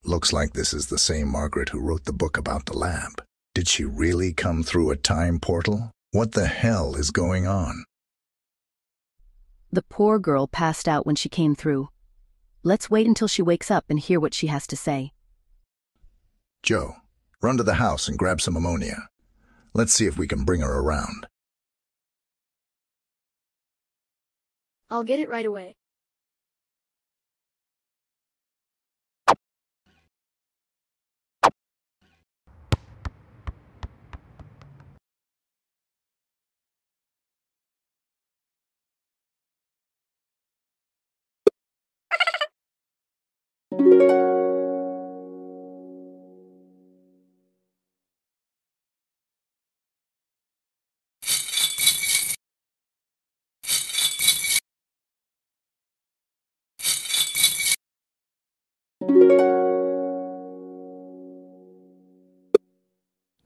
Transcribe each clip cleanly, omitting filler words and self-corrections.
Looks like this is the same Margaret who wrote the book about the lab. Did she really come through a time portal? What the hell is going on? The poor girl passed out when she came through. Let's wait until she wakes up and hear what she has to say. Joe, run to the house and grab some ammonia. Let's see if we can bring her around. I'll get it right away.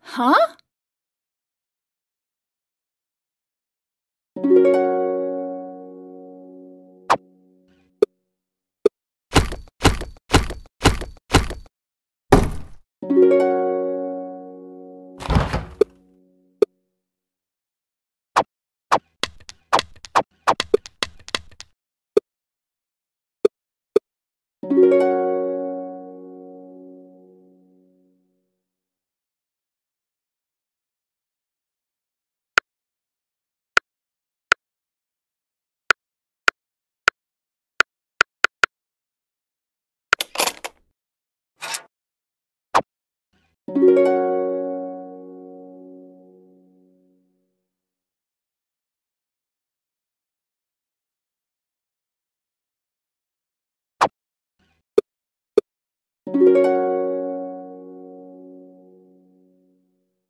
Huh?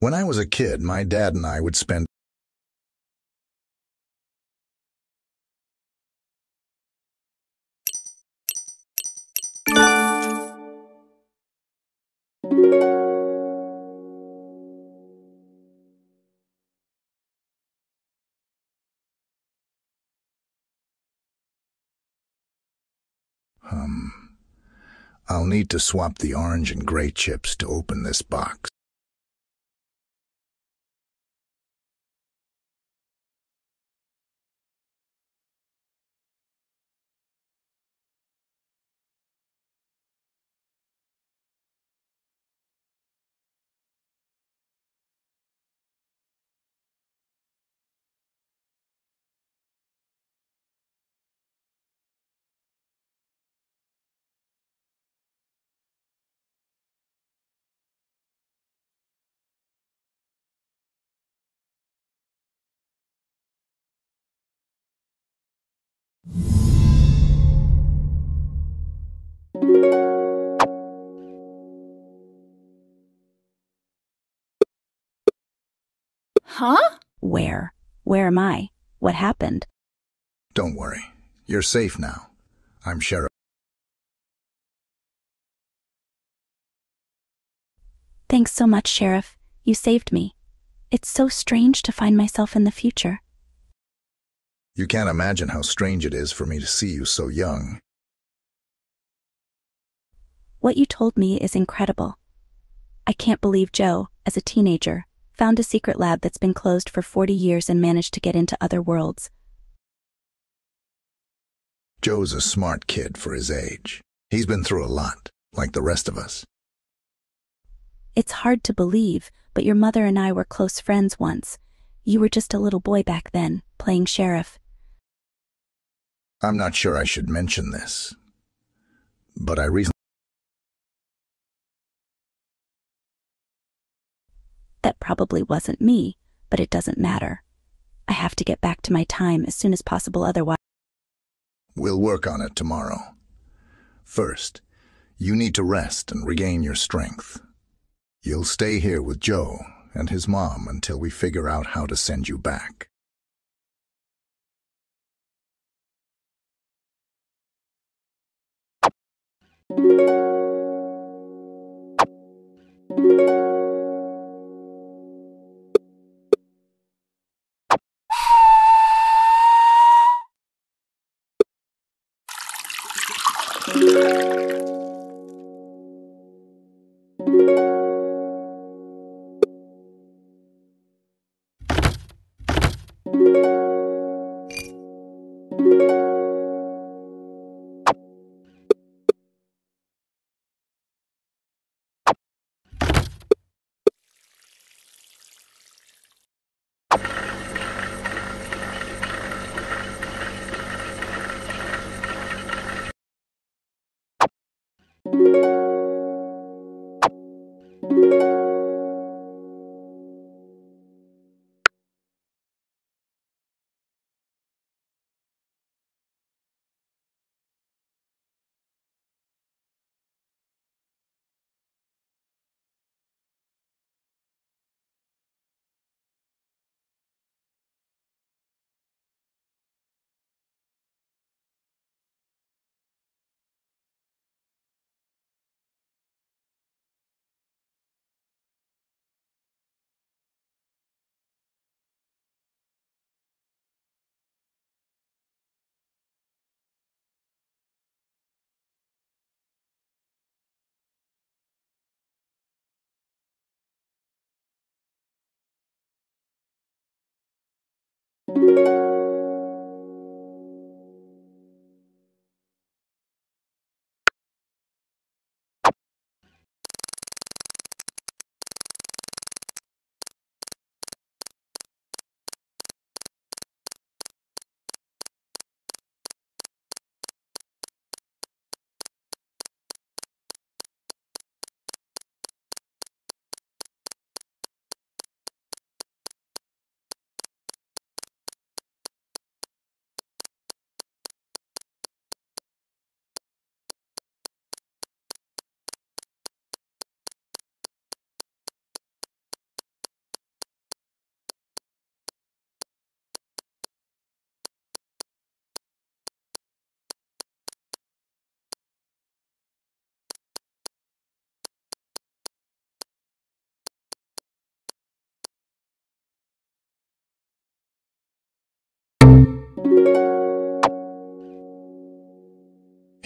When I was a kid, my dad and I would spend I'll need to swap the orange and gray chips to open this box. Huh? Where? Where am I? What happened? Don't worry. You're safe now. I'm Sheriff. Thanks so much, Sheriff. You saved me. It's so strange to find myself in the future. You can't imagine how strange it is for me to see you so young. What you told me is incredible. I can't believe Joe, as a teenager, found a secret lab that's been closed for 40 years and managed to get into other worlds. Joe's a smart kid for his age. He's been through a lot, like the rest of us. It's hard to believe, but your mother and I were close friends once. You were just a little boy back then, playing sheriff. I'm not sure I should mention this, but I recently... That probably wasn't me, but it doesn't matter. I have to get back to my time as soon as possible otherwise. We'll work on it tomorrow. First, you need to rest and regain your strength. You'll stay here with Joe and his mom until we figure out how to send you back.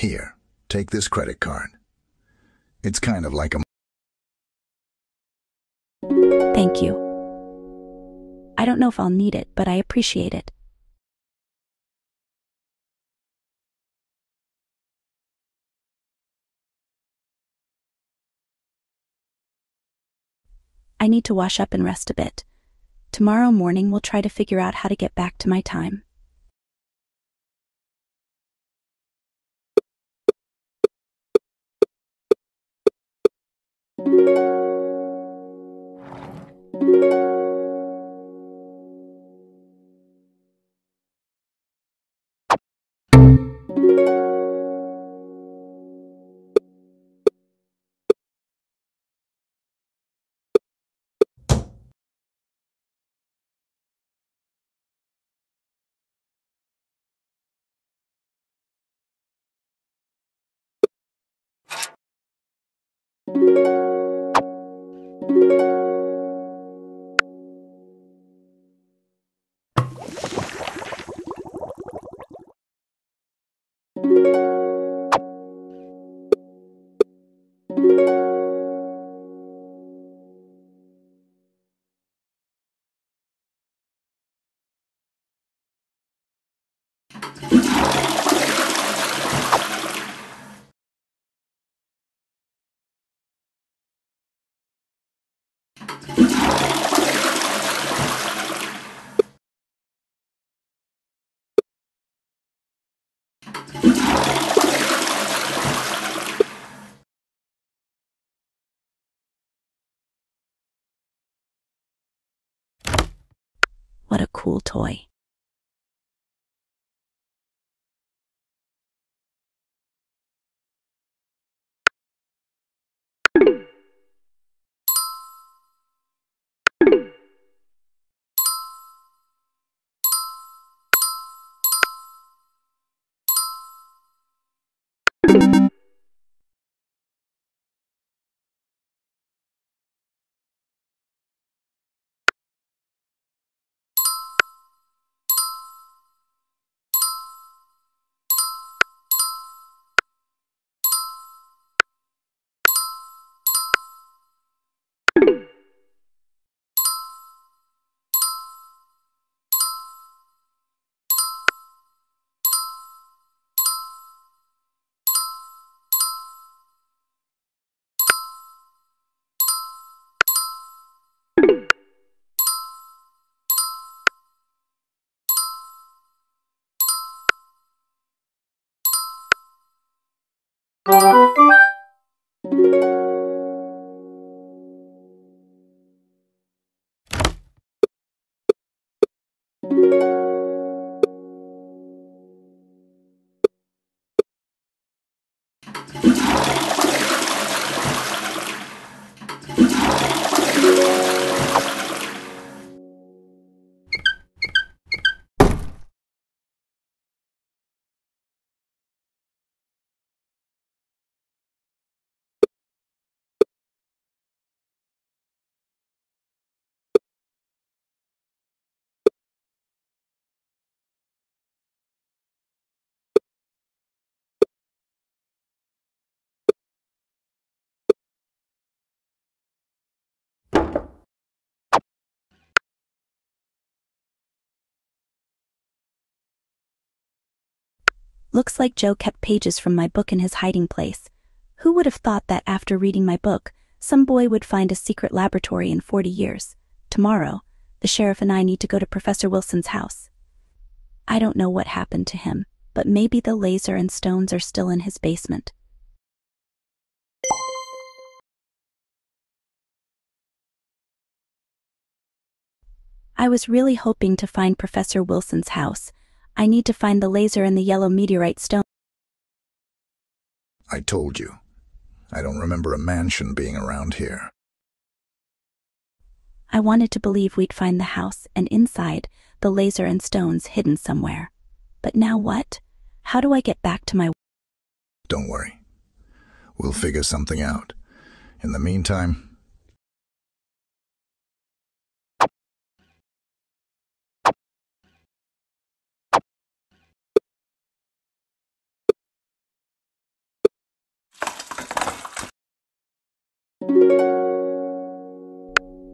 Here, take this credit card. It's kind of like a... Thank you. I don't know if I'll need it, but I appreciate it. I need to wash up and rest a bit. Tomorrow morning we'll try to figure out how to get back to my time. What a cool toy. Looks like Joe kept pages from my book in his hiding place. Who would have thought that after reading my book, some boy would find a secret laboratory in 40 years? Tomorrow, the sheriff and I need to go to Professor Wilson's house. I don't know what happened to him, but maybe the laser and stones are still in his basement. I was really hoping to find Professor Wilson's house. I need to find the laser and the yellow meteorite stone. I told you. I don't remember a mansion being around here. I wanted to believe we'd find the house, and inside, the laser and stones hidden somewhere. But now what? How do I get back to my... Don't worry. We'll figure something out. In the meantime...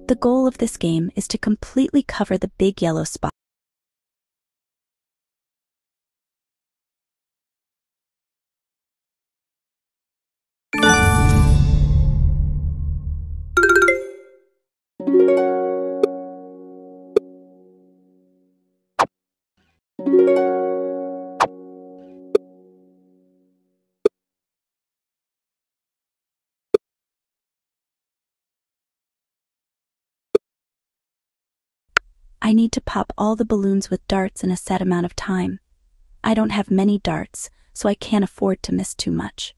The goal of this game is to completely cover the big yellow spot. I need to pop all the balloons with darts in a set amount of time. I don't have many darts, so I can't afford to miss too much.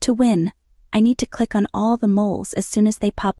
To win, I need to click on all the moles as soon as they pop.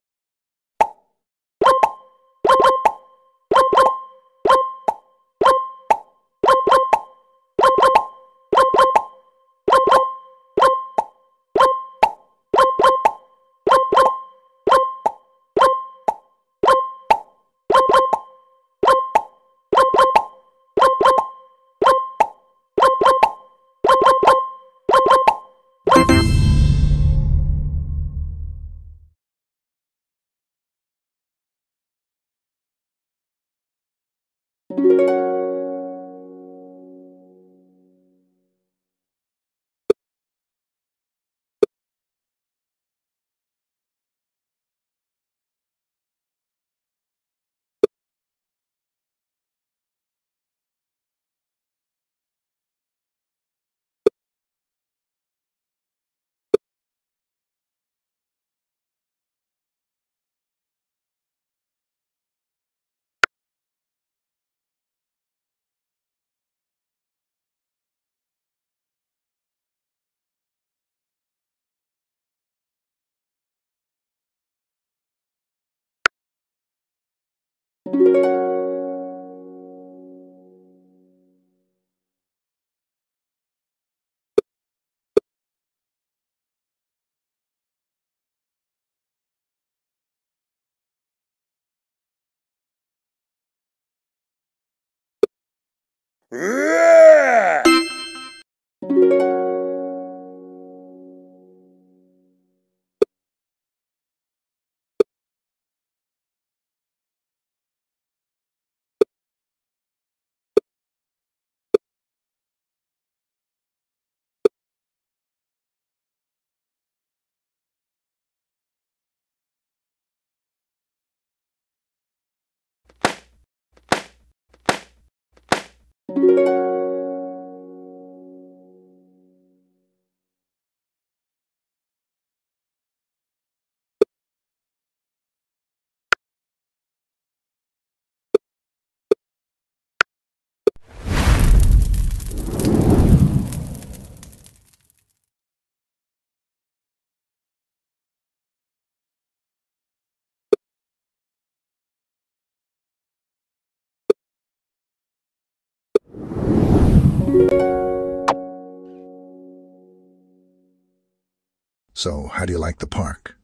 So, how do you like the park?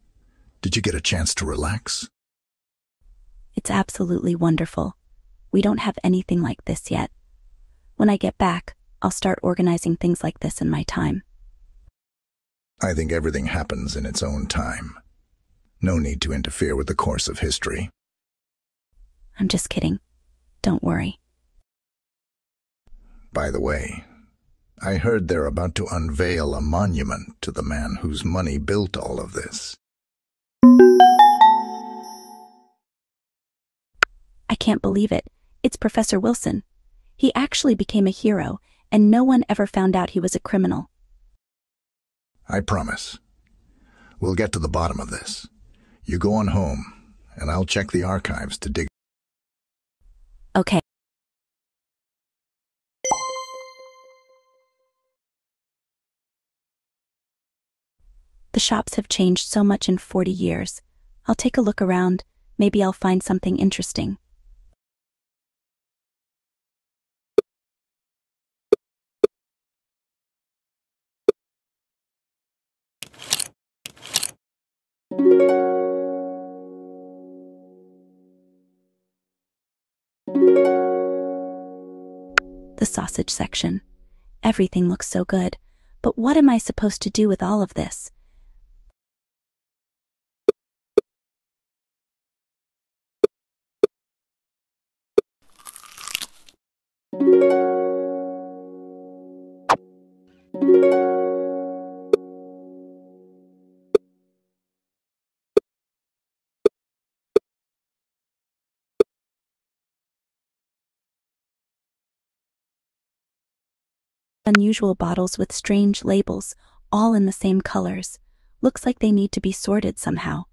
Did you get a chance to relax? It's absolutely wonderful. We don't have anything like this yet. When I get back, I'll start organizing things like this in my time. I think everything happens in its own time. No need to interfere with the course of history. I'm just kidding. Don't worry. By the way, I heard they're about to unveil a monument to the man whose money built all of this. I can't believe it. It's Professor Wilson. He actually became a hero, and no one ever found out he was a criminal. I promise. We'll get to the bottom of this. You go on home, and I'll check the archives to dig. Okay. The shops have changed so much in 40 years. I'll take a look around. Maybe I'll find something interesting. The sausage section. Everything looks so good. But what am I supposed to do with all of this? Unusual bottles with strange labels, all in the same colors. Looks like they need to be sorted somehow.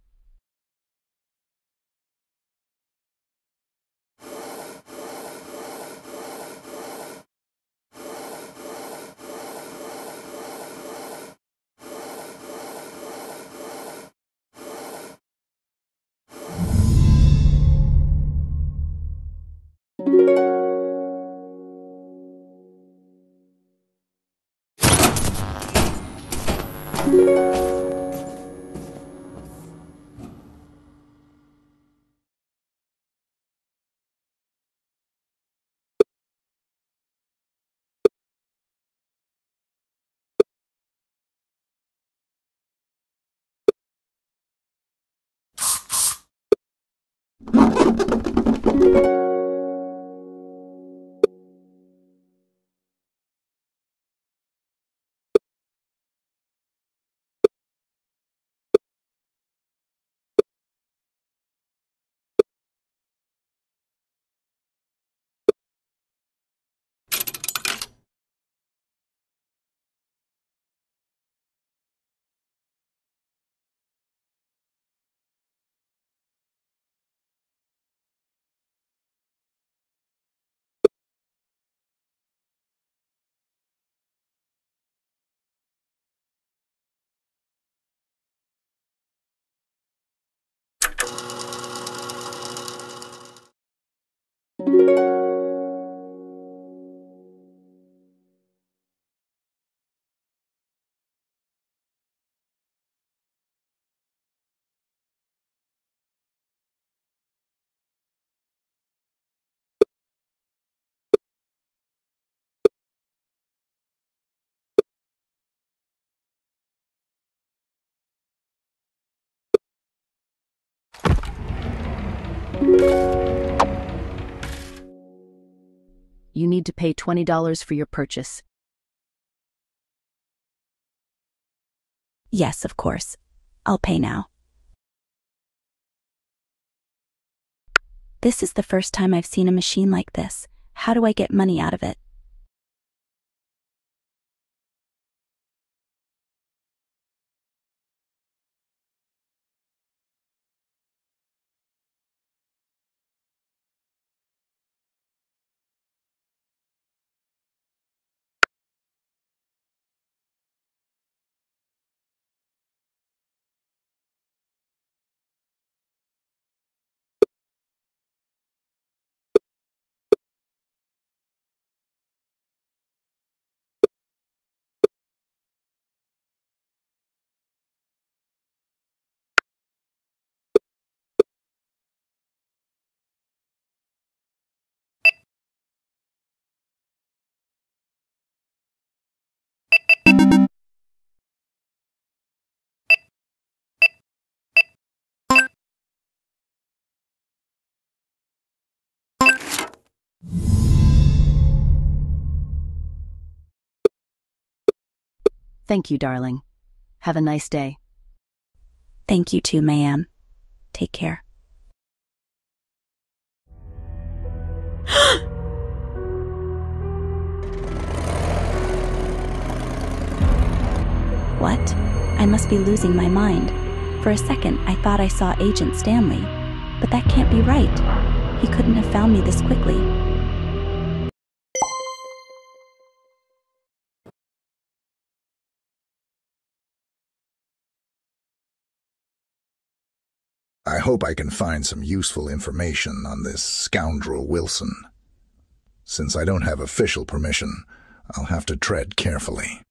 You need to pay $20 for your purchase. Yes, of course. I'll pay now. This is the first time I've seen a machine like this. How do I get money out of it? Thank you, darling. Have a nice day. Thank you too, ma'am. Take care. What? I must be losing my mind. For a second, I thought I saw Agent Stanley. But that can't be right. He couldn't have found me this quickly. I hope I can find some useful information on this scoundrel Wilson. Since I don't have official permission, I'll have to tread carefully.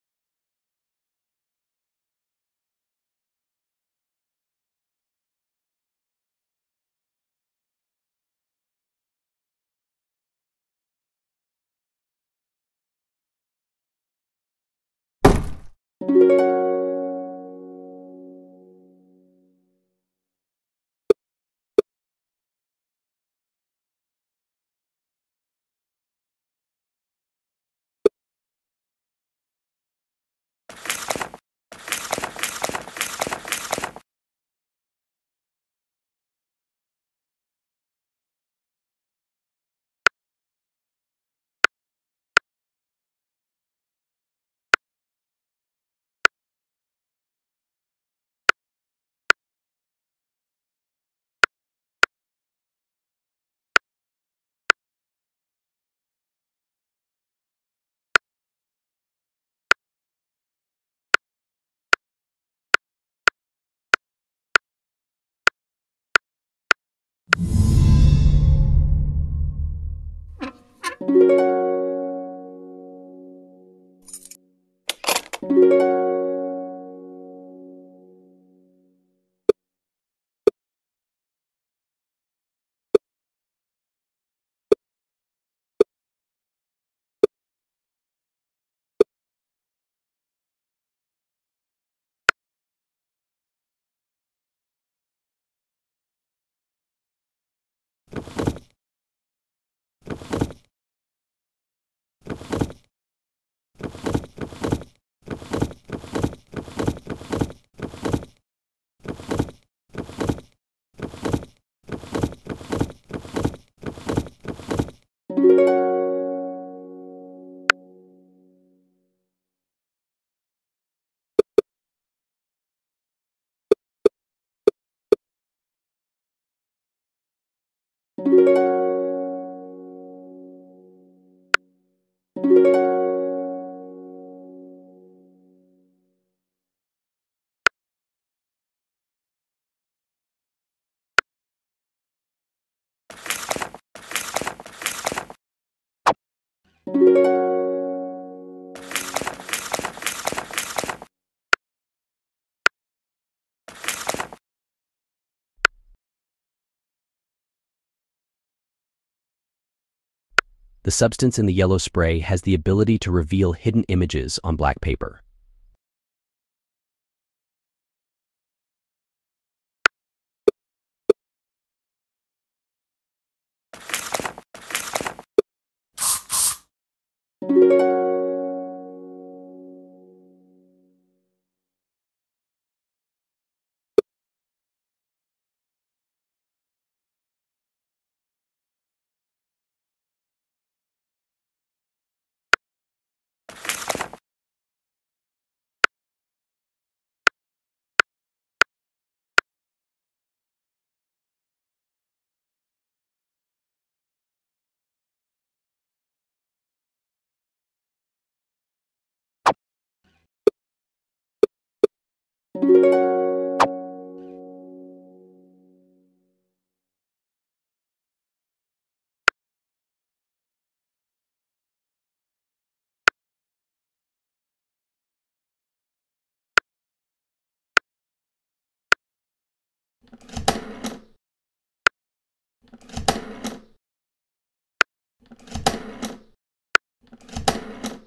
The substance in the yellow spray has the ability to reveal hidden images on black paper.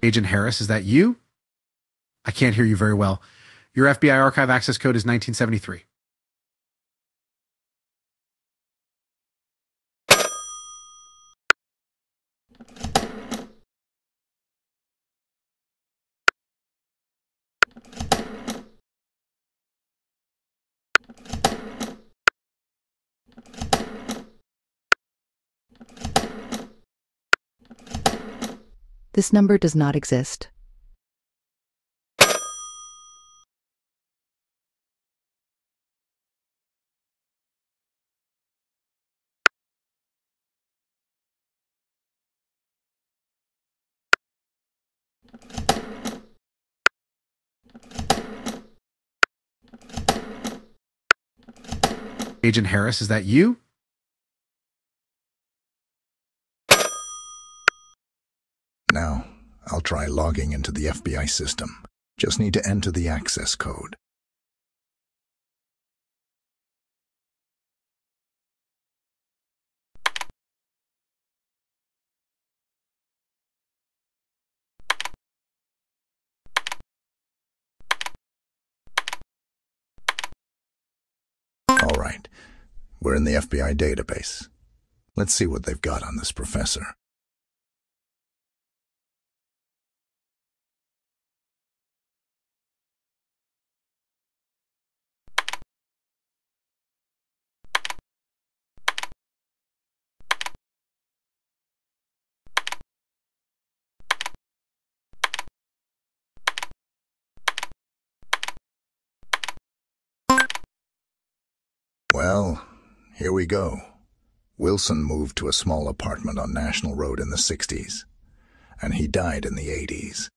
Agent Harris, is that you? I can't hear you very well. Your FBI archive access code is 1973. This number does not exist. Agent Harris, is that you? Now, I'll try logging into the FBI system. Just need to enter the access code. All right, we're in the FBI database. Let's see what they've got on this professor. Well, here we go. Wilson moved to a small apartment on National Road in the 60s, and he died in the 80s.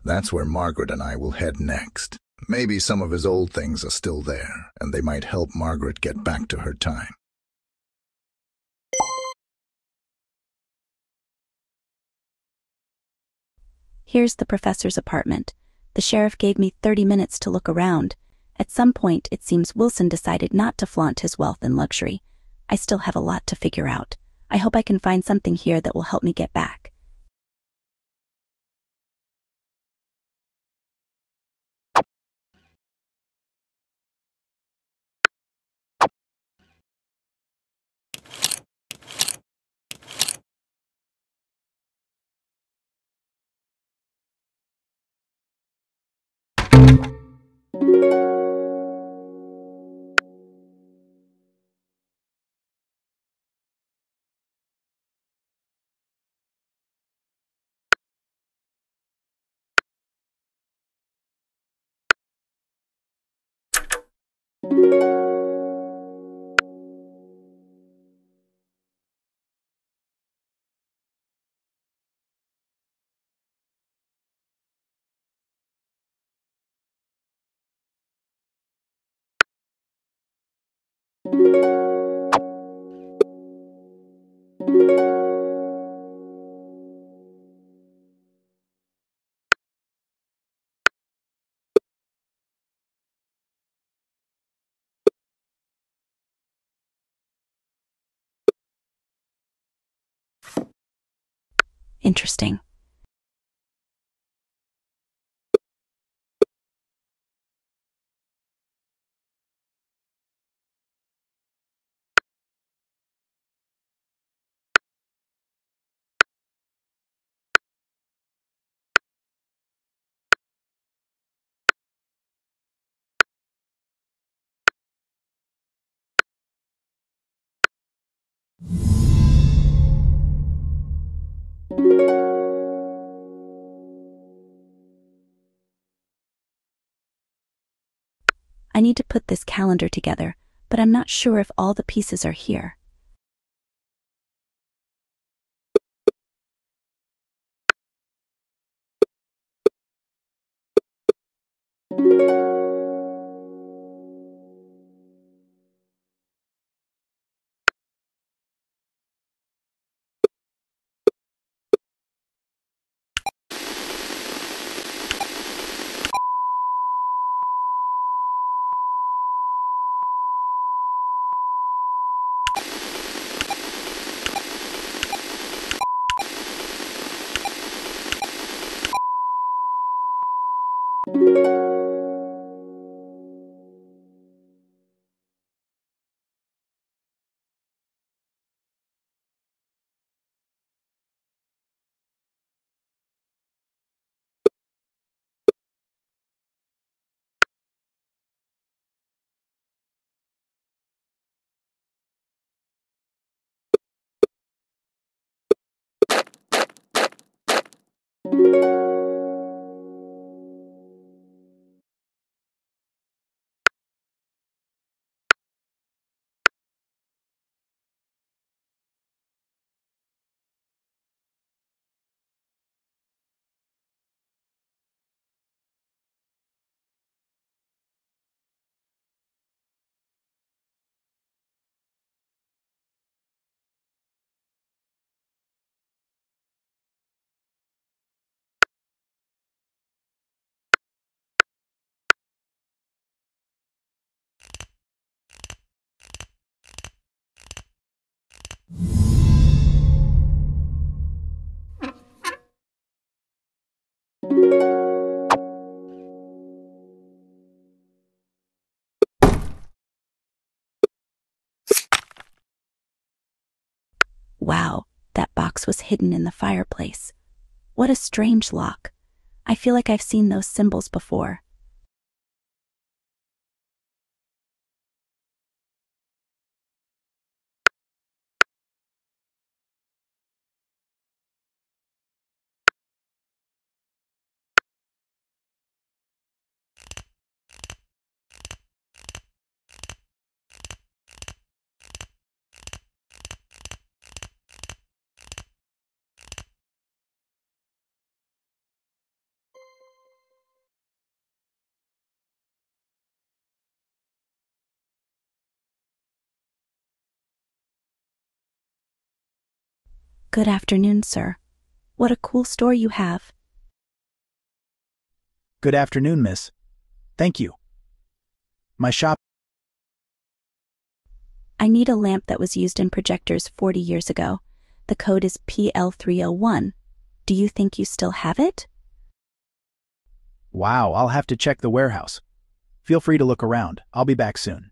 That's where Margaret and I will head next. Maybe some of his old things are still there, and they might help Margaret get back to her time. Here's the professor's apartment. The sheriff gave me 30 minutes to look around. At some point, it seems Wilson decided not to flaunt his wealth and luxury. I still have a lot to figure out. I hope I can find something here that will help me get back. Interesting. I need to put this calendar together, but I'm not sure if all the pieces are here. Wow, that box was hidden in the fireplace. What a strange lock. I feel like I've seen those symbols before. Good afternoon, sir. What a cool store you have. Good afternoon, miss. Thank you. My shop. I need a lamp that was used in projectors 40 years ago. The code is PL301. Do you think you still have it? Wow, I'll have to check the warehouse. Feel free to look around. I'll be back soon.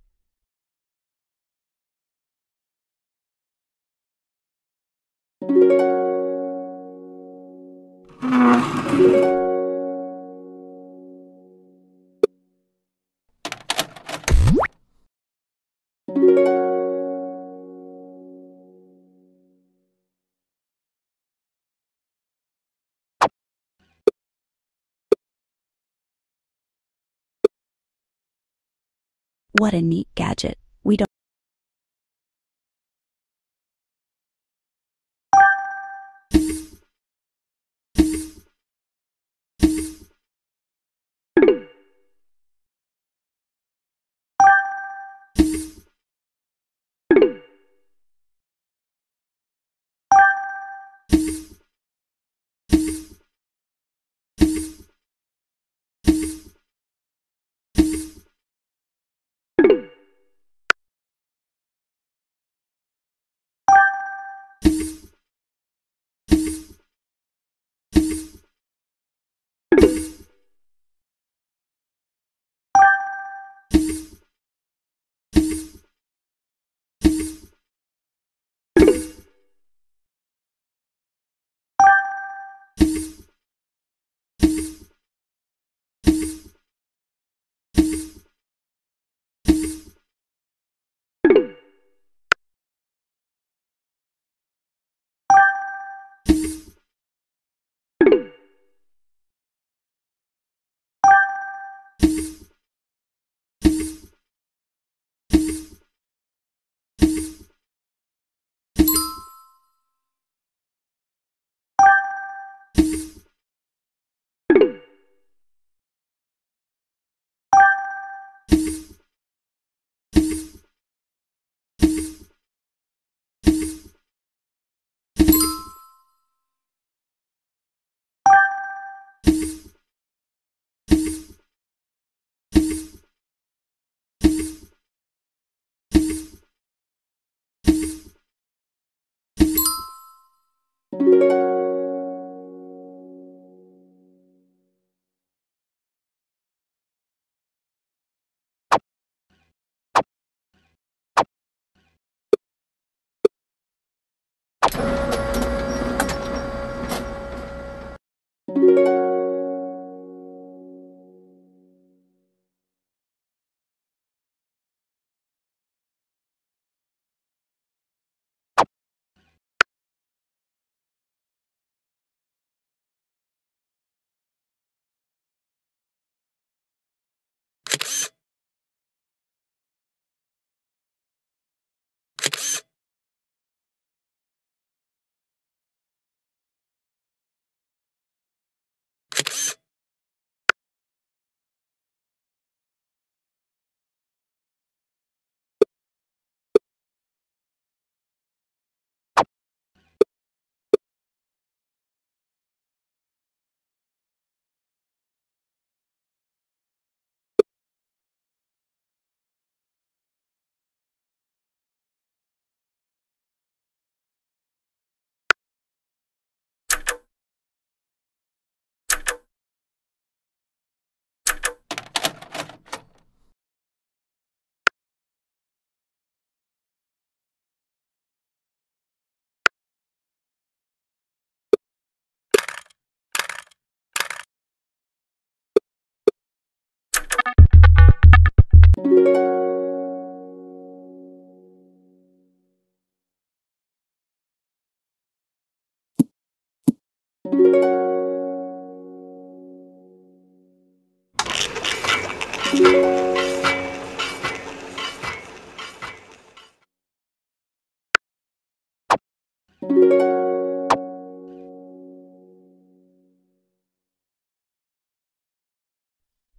What a neat gadget. We don't.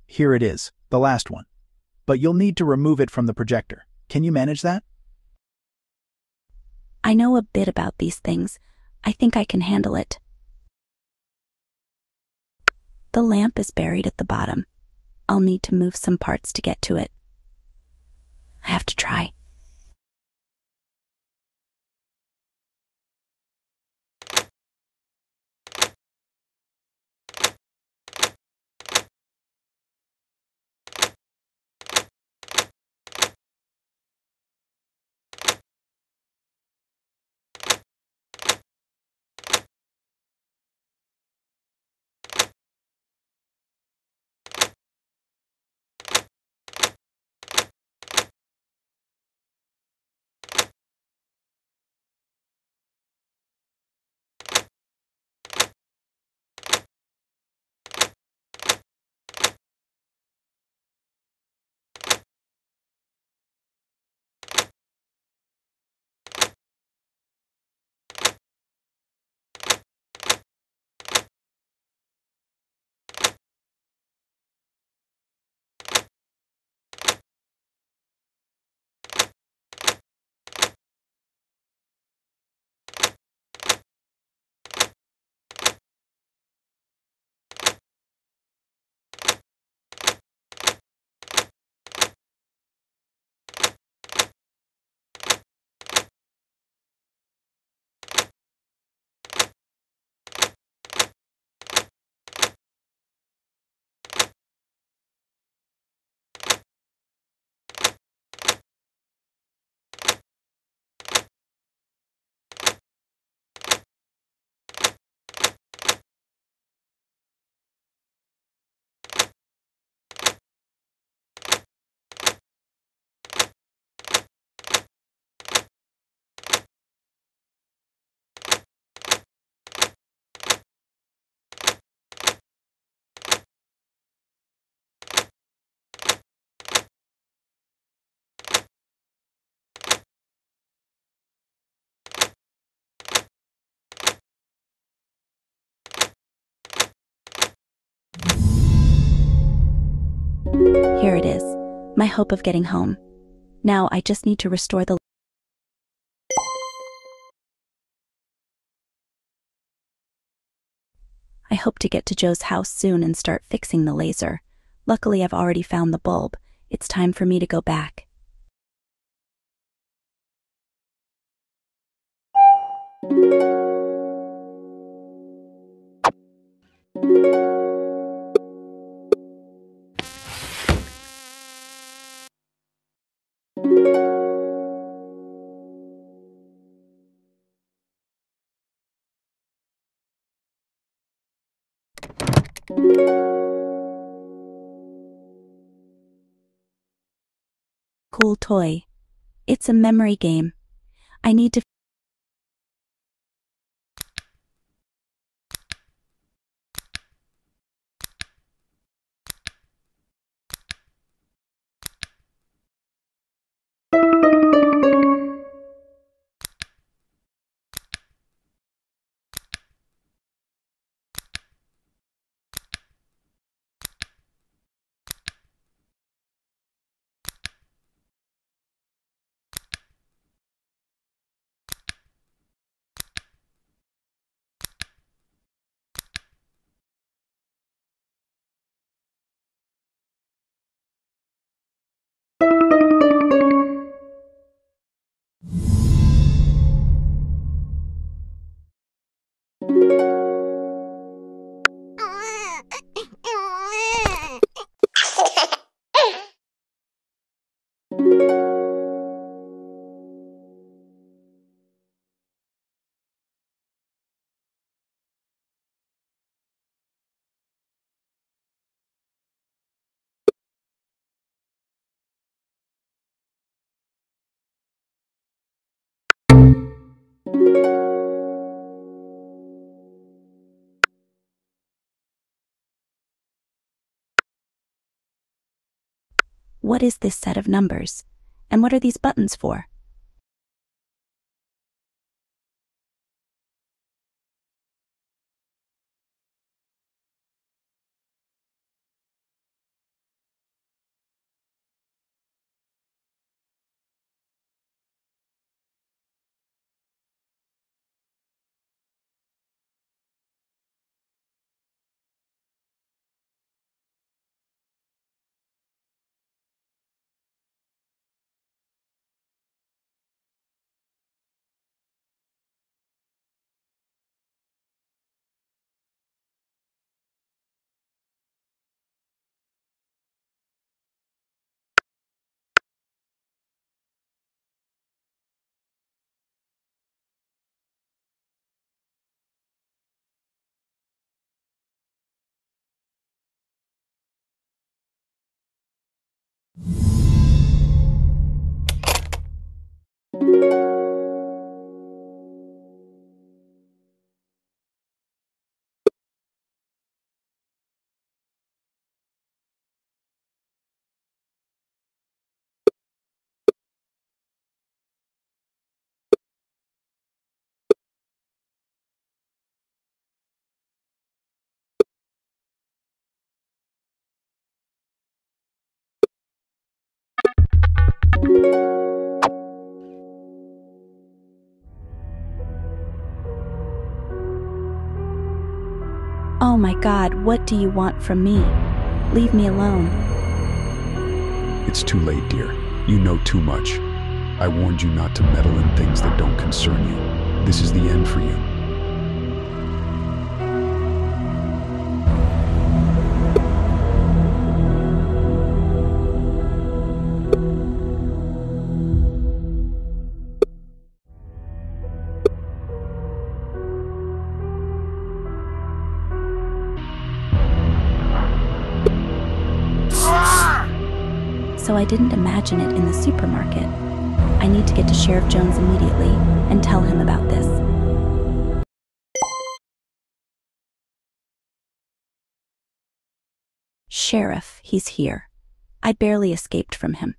Here it is, the last one. But you'll need to remove it from the projector. Can you manage that? I know a bit about these things. I think I can handle it. The lamp is buried at the bottom. I'll need to move some parts to get to it. I have to try. Here it is, my hope of getting home. Now I just need to restore the... I hope to get to Joe's house soon and start fixing the laser. Luckily, I've already found the bulb. It's time for me to go back. Cool toy. It's a memory game. I need to... What is this set of numbers? And what are these buttons for? Oh my God, what do you want from me? Leave me alone. It's too late, dear. You know too much. I warned you not to meddle in things that don't concern you. This is the end for you. So I didn't imagine it in the supermarket. I need to get to Sheriff Jones immediately and tell him about this. Sheriff, he's here. I barely escaped from him.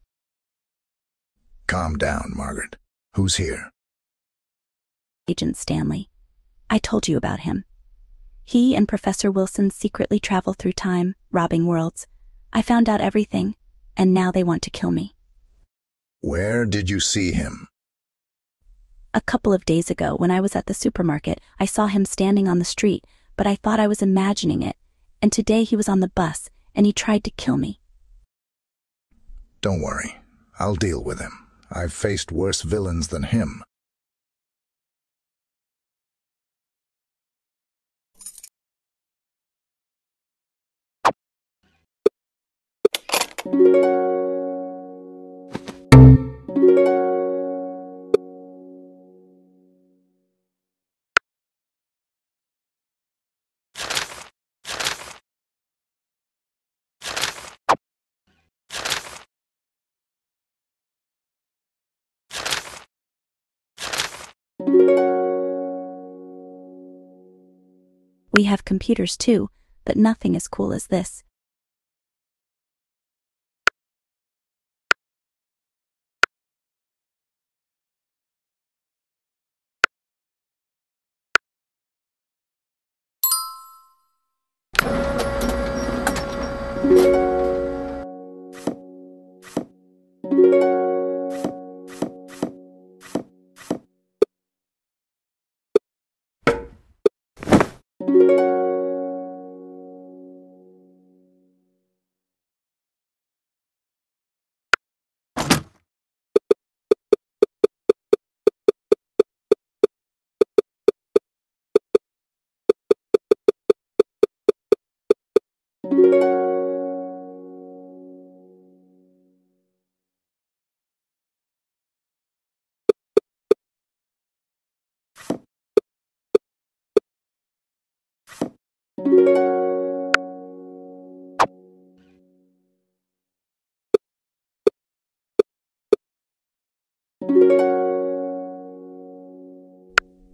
Calm down, Margaret. Who's here? Agent Stanley. I told you about him. He and Professor Wilson secretly travel through time, robbing worlds. I found out everything, and now they want to kill me. Where did you see him? A couple of days ago, when I was at the supermarket, I saw him standing on the street, but I thought I was imagining it. And today he was on the bus, and he tried to kill me. Don't worry. I'll deal with him. I've faced worse villains than him. We have computers too, but nothing as cool as this.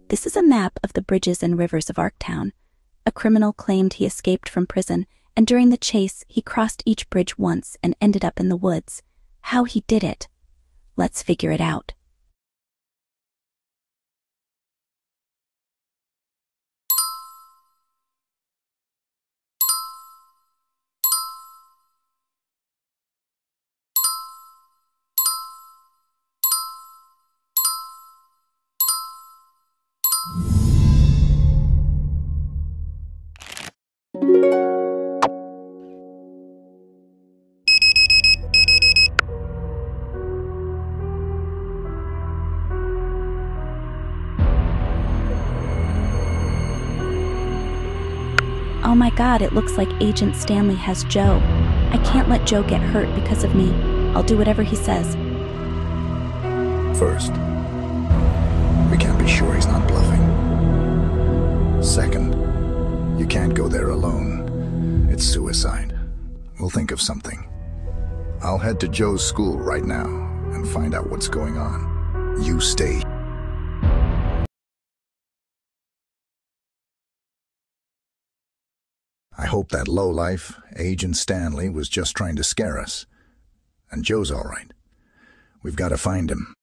This is a map of the bridges and rivers of Arktown. A criminal claimed he escaped from prison and during the chase, he crossed each bridge once and ended up in the woods. How he did it? Let's figure it out. Oh my god, it looks like Agent Stanley has Joe. I can't let Joe get hurt because of me. I'll do whatever he says. First, we can't be sure he's not bluffing. Second, you can't go there alone. It's suicide. We'll think of something. I'll head to Joe's school right now and find out what's going on. You stay. I hope that lowlife, Agent Stanley, was just trying to scare us. And Joe's all right. We've got to find him.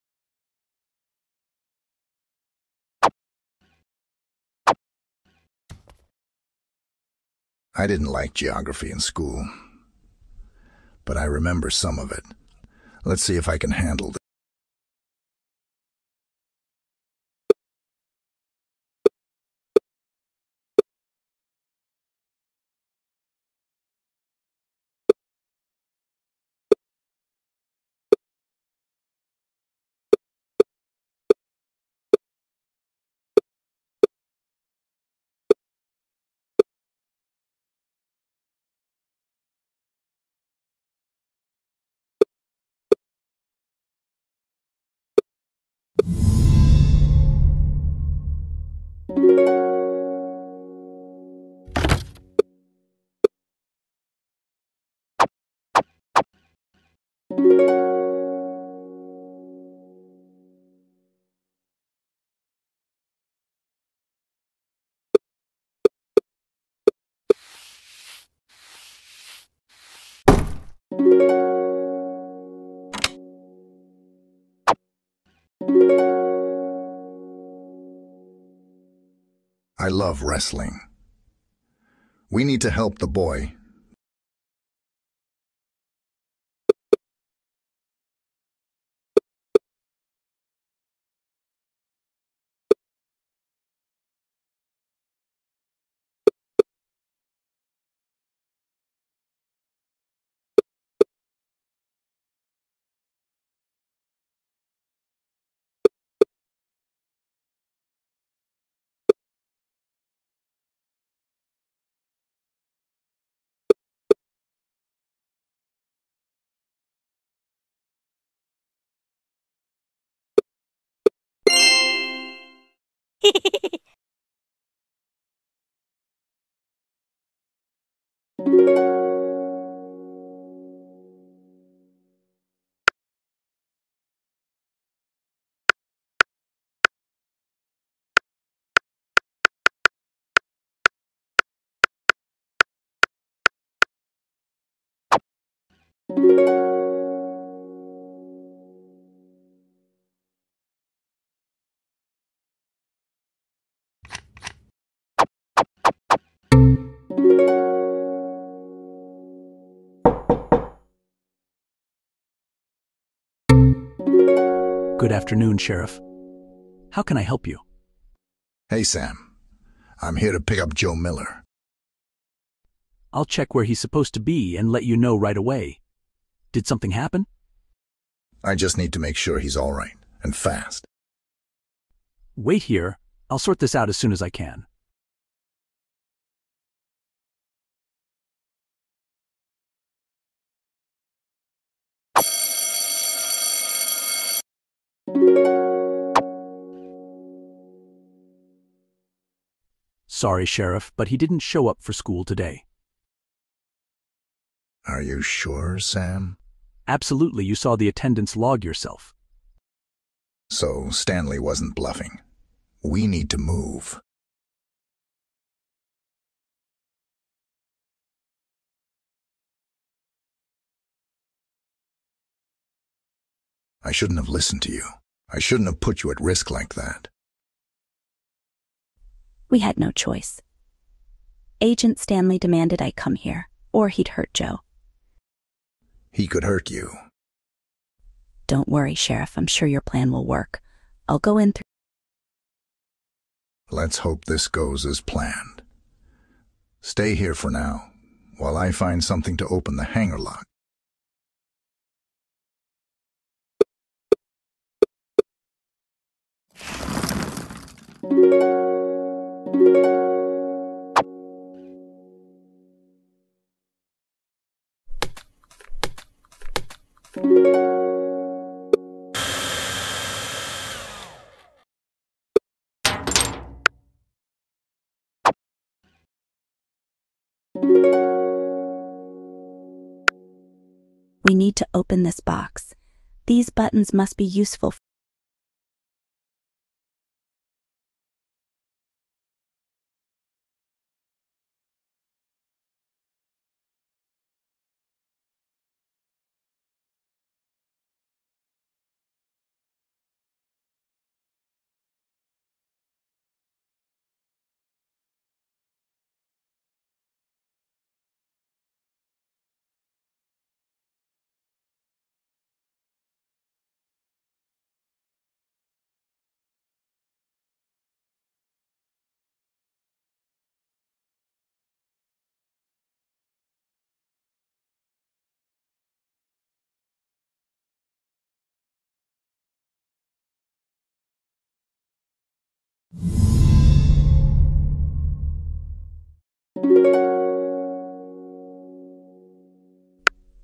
I didn't like geography in school, but I remember some of it. Let's see if I can handle this. I love wrestling. We need to help the boy. Good afternoon, Sheriff. How can I help you? Hey, Sam. I'm here to pick up Joe Miller. I'll check where he's supposed to be and let you know right away. Did something happen? I just need to make sure he's all right, and fast. Wait here. I'll sort this out as soon as I can. Sorry, Sheriff, but he didn't show up for school today. Are you sure, Sam? Absolutely, you saw the attendance log yourself. So Stanley wasn't bluffing. We need to move. I shouldn't have listened to you. I shouldn't have put you at risk like that. We had no choice. Agent Stanley demanded I come here, or he'd hurt Joe. He could hurt you. Don't worry, Sheriff. I'm sure your plan will work. I'll go in through. Let's hope this goes as planned. Stay here for now, while I find something to open the hangar lock. We need to open this box. These buttons must be useful.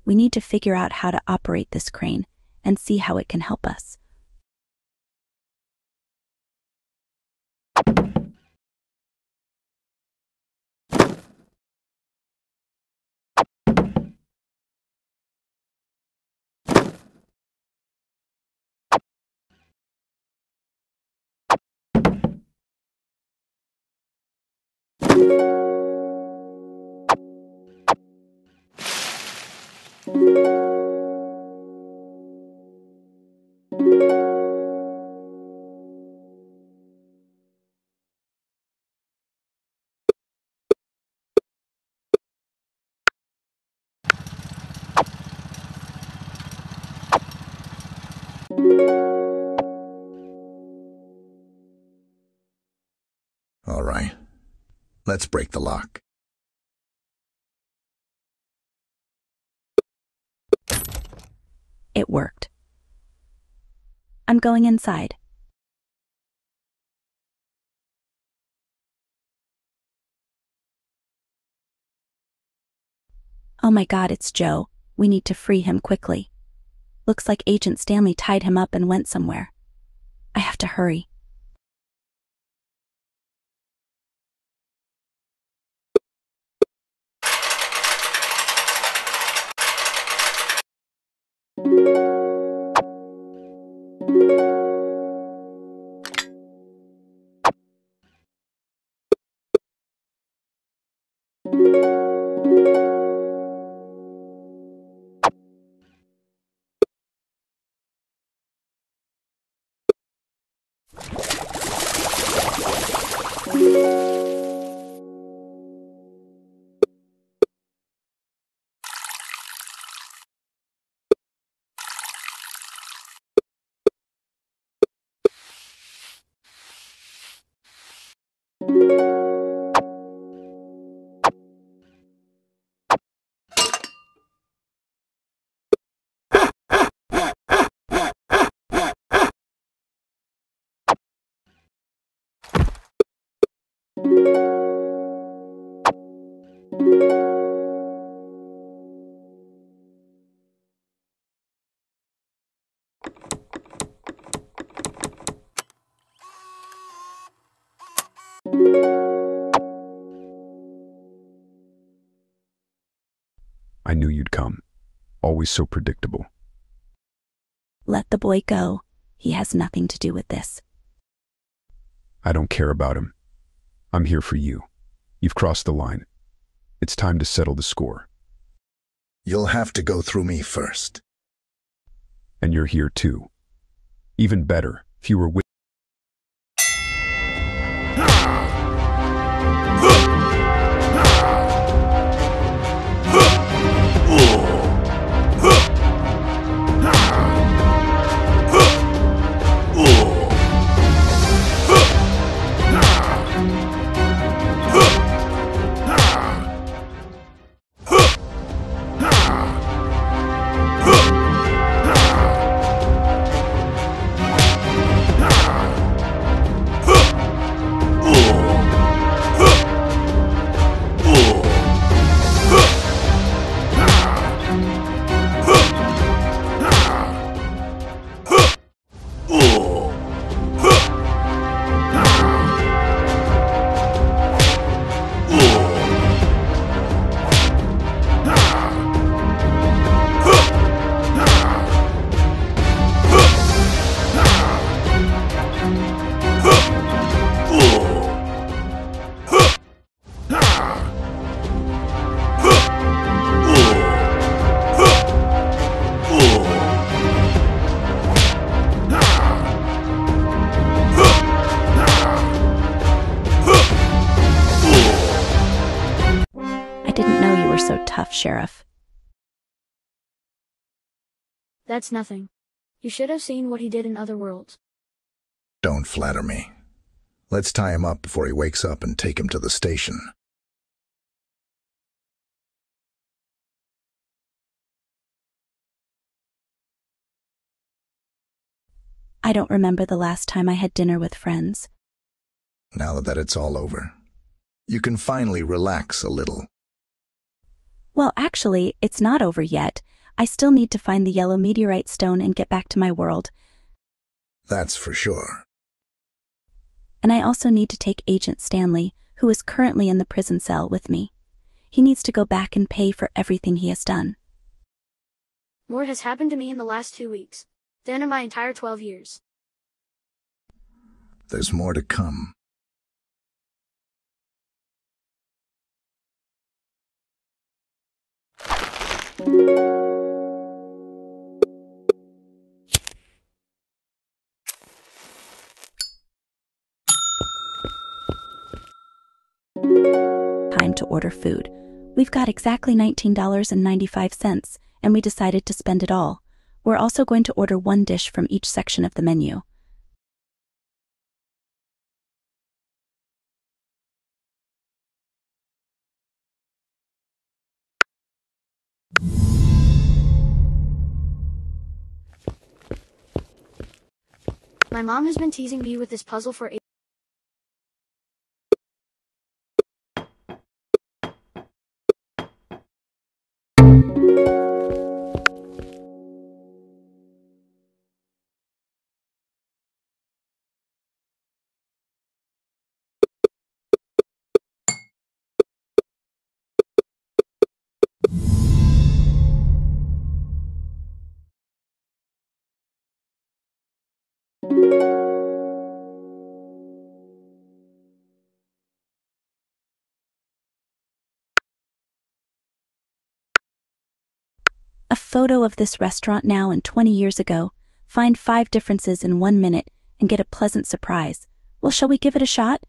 We need to figure out how to operate this crane and see how it can help us. All right, let's break the lock. It worked. I'm going inside. Oh my God, it's Joe. We need to free him quickly. Looks like Agent Stanley tied him up and went somewhere. I have to hurry. I knew you'd come. Always so predictable. Let the boy go. He has nothing to do with this. I don't care about him. I'm here for you. You've crossed the line. It's time to settle the score. You'll have to go through me first. And you're here too. Even better, fewer witnesses. I didn't know you were so tough, Sheriff. That's nothing. You should have seen what he did in other worlds. Don't flatter me. Let's tie him up before he wakes up and take him to the station. I don't remember the last time I had dinner with friends. Now that it's all over, you can finally relax a little. Well, actually, it's not over yet. I still need to find the yellow meteorite stone and get back to my world. That's for sure. And I also need to take Agent Stanley, who is currently in the prison cell, with me. He needs to go back and pay for everything he has done. More has happened to me in the last 2 weeks than in my entire 12 years. There's more to come. Time to order food. We've got exactly $19.95, and we decided to spend it all. We're also going to order one dish from each section of the menu. My mom has been teasing me with this puzzle for 8. A photo of this restaurant now and 20 years ago. Find 5 differences in 1 minute and get a pleasant surprise. Well, shall we give it a shot?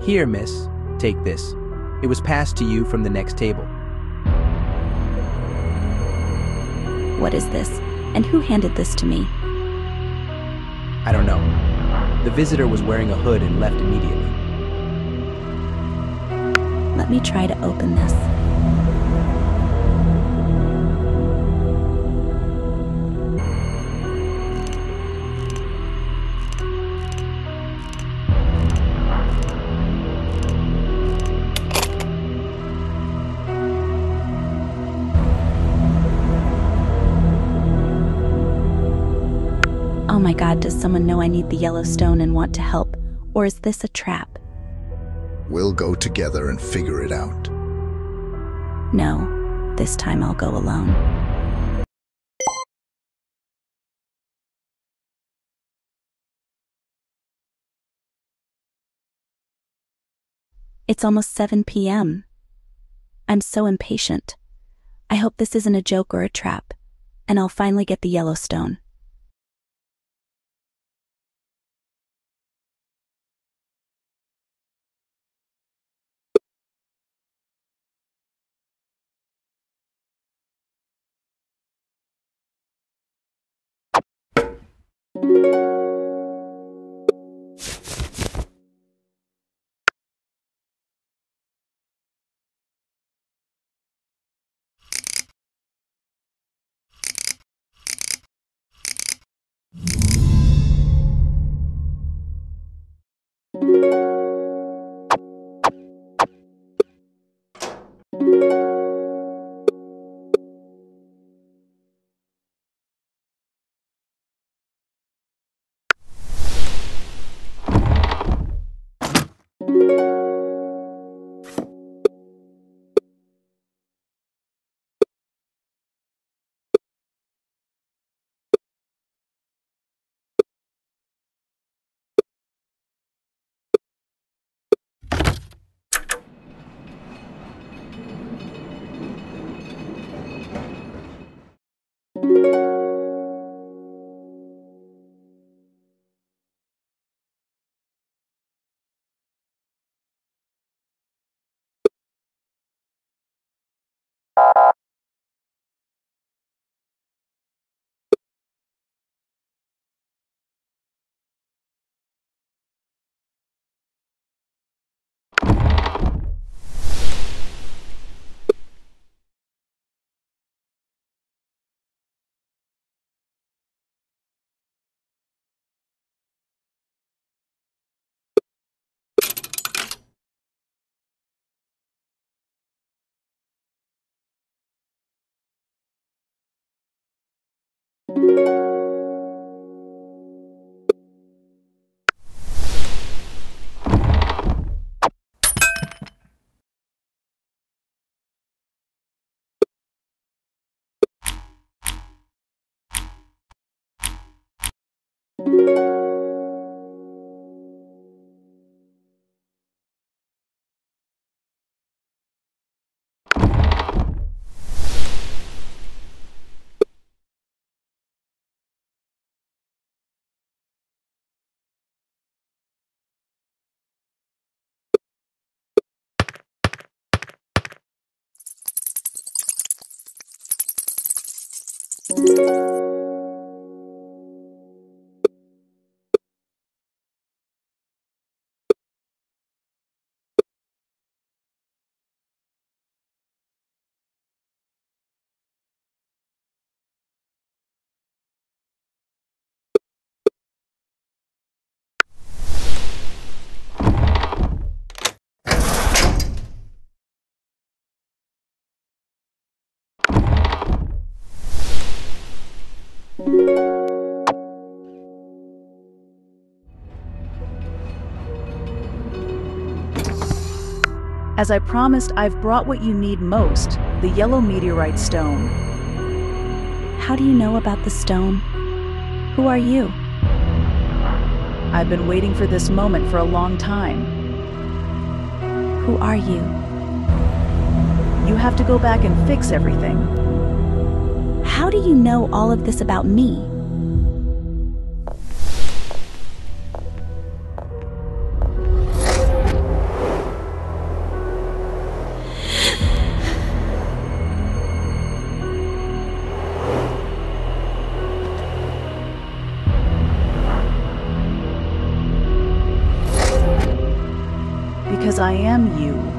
Here, miss, take this. It was passed to you from the next table. What is this? And who handed this to me? I don't know. The visitor was wearing a hood and left immediately. Let me try to open this. Oh my God, does someone know I need the Yellowstone and want to help? Or is this a trap? We'll go together and figure it out. No, this time I'll go alone. It's almost 7 p.m. I'm so impatient. I hope this isn't a joke or a trap, and I'll finally get the Yellowstone. As I promised, I've brought what you need most, the yellow meteorite stone. How do you know about the stone? Who are you? I've been waiting for this moment for a long time. Who are you? You have to go back and fix everything. How do you know all of this about me? I am you.